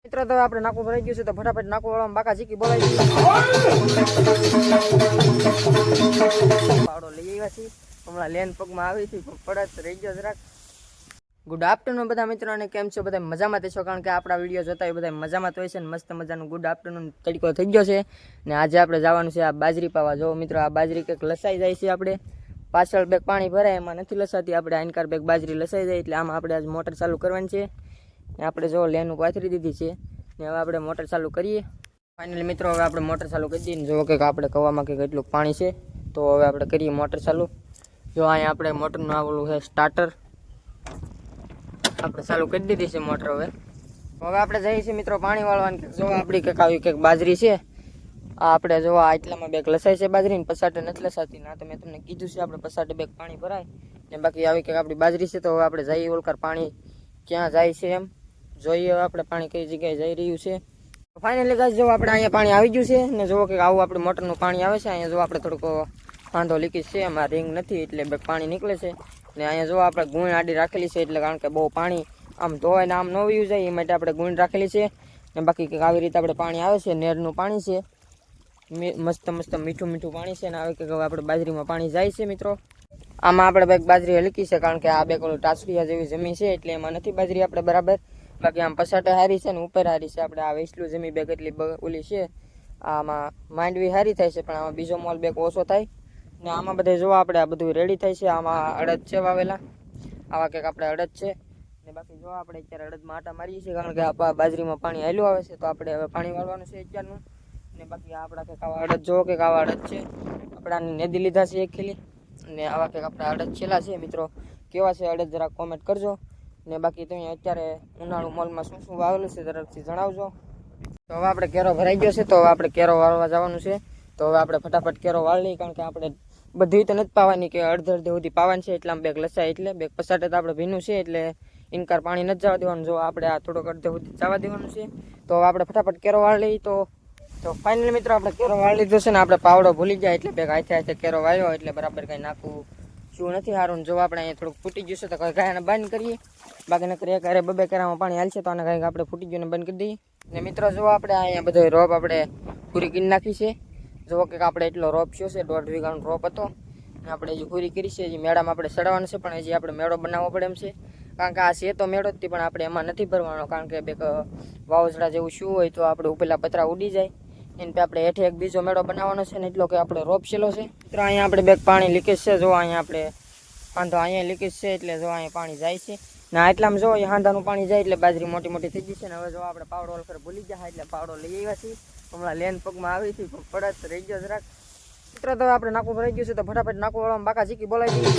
મિત્રો તો આપણે નાકું ભરાઈ ગયું છે તો ફટાફટ નાકું વાળા બાકા ઝીકી બોલાવી પાવડો લઈ આવ્યા છીએ હમણાં લેન પગમાં આવી હતી પડત રહી ગયો જરાક. ગુડ આફ્ટરનૂન બધા મિત્રોને કેમ છો? બધા મજામાં થશો કારણ કે આપણા વિડીયો જોતા હોય બધા મજામાં તો હોય છે ને મસ્ત મજાનું ગુડ આફ્ટરનૂન તડકો થઈ ગયો છે ને આજે આપણે જવાનું છે આ બાજરી પાવા. જો મિત્રો આ બાજરી કંઈક લસાઈ જાય છે, આપણે પાછળ બેગ પાણી ભરાય એમાં નથી લસાતી, આપણે આનકાર બેગ બાજરી લસાઈ જાય એટલે આમાં આપણે આજે મોટર ચાલુ કરવાની છે ને આપણે જો લેનું પાથરી દીધી છે ને હવે આપણે મોટર ચાલુ કરીએ. ફાઇનલી મિત્રો હવે આપણે મોટર ચાલુ કરી દઈએ ને જો કંઈક આપણે કવામાં કંઈક એટલું પાણી છે તો હવે આપણે કરીએ મોટર ચાલુ. જો અહીંયા આપણે મોટરનું આવેલું છે સ્ટાર્ટર, આપણે ચાલુ કરી દીધી છે મોટર. હવે આપણે જઈએ છીએ મિત્રો પાણી વાળવાની. જો આપણી કંઈક આવી કંઈક બાજરી છે આ આપણે જો આટલામાં બેગ લસાય છે બાજરી ને પસાટે નથી લસાતી ના, તો મેં તમને કીધું છે આપણે પસાટે બેગ પાણી ભરાય ને બાકી આવી કંઈક આપણી બાજરી છે. તો હવે આપણે જઈએ ઓલકાર પાણી ક્યાં જાય છે એમ જોઈએ આપણે પાણી કઈ જગ્યાએ જઈ રહ્યું છે. ફાઇનલી ગાઈસ જો આપણે અહીંયા પાણી આવી ગયું છે ને જો કે આવું આપણે મોટરનું પાણી આવે છે. અહીંયા જો આપણે થોડુંક વાંધો લીકેજ છે, એમાં રિંગ નથી એટલે બેગ પાણી નીકળે છે ને અહીંયા જો આપણે ગુણ આડી રાખેલી છે એટલે કારણ કે બહુ પાણી આમ ધોવાય ને આમ ન વયું જાય એ માટે આપણે ગુણ રાખેલી છે ને બાકી કંઈક આવી રીતે આપણે પાણી આવે છે, નેરનું પાણી છે, મસ્ત મસ્ત મીઠું મીઠું પાણી છે ને આવી કંઈક આપણે બાજરીમાં પાણી જાય છે મિત્રો. આમાં આપણે બેગ બાજરી હલકી છે કારણ કે આ બેગ ઓલું ટાસરિયા જેવી જમીન છે એટલે એમાં નથી બાજરી આપણે બરાબર. બાકી આમ પસાટે હારી છે ને ઉપર હારી છે, આપણે આ વેસલું જમી બેગ એટલી ઓલી છે, આમાં માંડવી હારી થાય છે પણ આમાં બીજો મોલ બેગ ઓછો થાય ને આમાં બધે જો આપણે આ બધું રેડી થાય છે. આમાં અડદ છે વાવેલા, આવા કંઈક આપણે અડદ છે ને બાકી જો આપણે અત્યારે અડદમાં આટા મારીએ છીએ કારણ કે આ બાજરીમાં પાણી હાલ્યું આવે છે તો આપણે હવે પાણી વાળવાનું છે અત્યારનું ને બાકી આપણા કંઈક આવા અડદ જો કંઈક આવા અડદ છે, આપણે આની નેદી લીધા છે 1 ખીલી ને આવા કંઈક આપણે અડદ છેલ્લા છે. મિત્રો કેવા છે અડદ જરાક કોમેન્ટ કરજો ને બાકી તો અહીંયા અત્યારે ઉનાળુ મોલમાં શું શું વાવેલું છે તરફથી જણાવજો. તો હવે આપણે કેરો ભરાઈ ગયો છે તો હવે આપણે કેરો વાળવા જવાનું છે. તો હવે આપણે ફટાફટ કેરો વાળી લઈએ કારણ કે આપણે બધી તો નથી પાવાની કે અડધી સુધી પાવાની છે એટલામાં બેગ લસાય એટલે બેગ પસાટે તો આપણે ભીનું છે એટલે ઇનકાર પાણી નથી જવા દેવાનું. જો આપણે આ થોડોક અડધે સુધી જવા દેવાનું છે તો હવે આપણે ફટાફટ કેરો વાળી લઈએ. તો ફાઇનલી મિત્રો આપણે કેરો વાળી લીધો છે ને આપણે પાવડો ભૂલી જાય એટલે બેગ હાથે હાથે કેરો વાળ્યો એટલે બરાબર કંઈ નાખવું શું નથી સારું. જો આપણે અહીંયા થોડુંક ફૂટી ગયું છે તો કંઈ ગાયને બંધ કરીએ, બાકી નકરી એક હારે બબે કેરામાં પાણી હાલશે તો આને કંઈક આપણે ફૂટી ગયું ને બંધ કરી દઈએ. ને મિત્રો જો આપણે અહીંયા બધો રોપ આપણે પૂરી કરી નાખી છે. જો કે આપણે એટલો રોપ થયો છે, 1.5 વીઘાનો રોપ હતો ને આપણે હજી પૂરી કરી છે. હજી મેળામાં આપણે ચડવાનું છે પણ હજી આપણે મેળો બનાવવો પડે એમ છે કારણ કે આ છે તો મેળો જ પણ આપણે એમાં નથી ભરવાનો કારણ કે બેક વાવઝડા જેવું શું હોય તો આપણે ઉપેલા પતરા ઉડી જાય એને આપણે હેઠે એક બીજો મેળો બનાવવાનો છે ને એટલો કે આપણે રોપ છેલ્લો છે. મિત્રો અહીંયા આપણે બેક પાણી લીકેજ છે, જો અહીંયા આપણે વાંધો અહીંયા લીકેજ છે એટલે જો અહીંયા પાણી જાય છે ને એટલામાં જો અહીંયા હાંધાનું પાણી જાય એટલે બાજરી મોટી મોટી થઈ જશે ને હવે જો આપણે પાવડો ઓલખર ભૂલી ગયા એટલે પાવડો લઈ આવ્યા છીએ. હમણાં લેન પગમાં આવી હતી પડત રહી ગયો જરાક. મિત્રો તો આપણે નાકું ભરાઈ ગયું છે તો ફટાફટ નાકું વાળા બાકા ઝીકી બોલાવી દઈએ.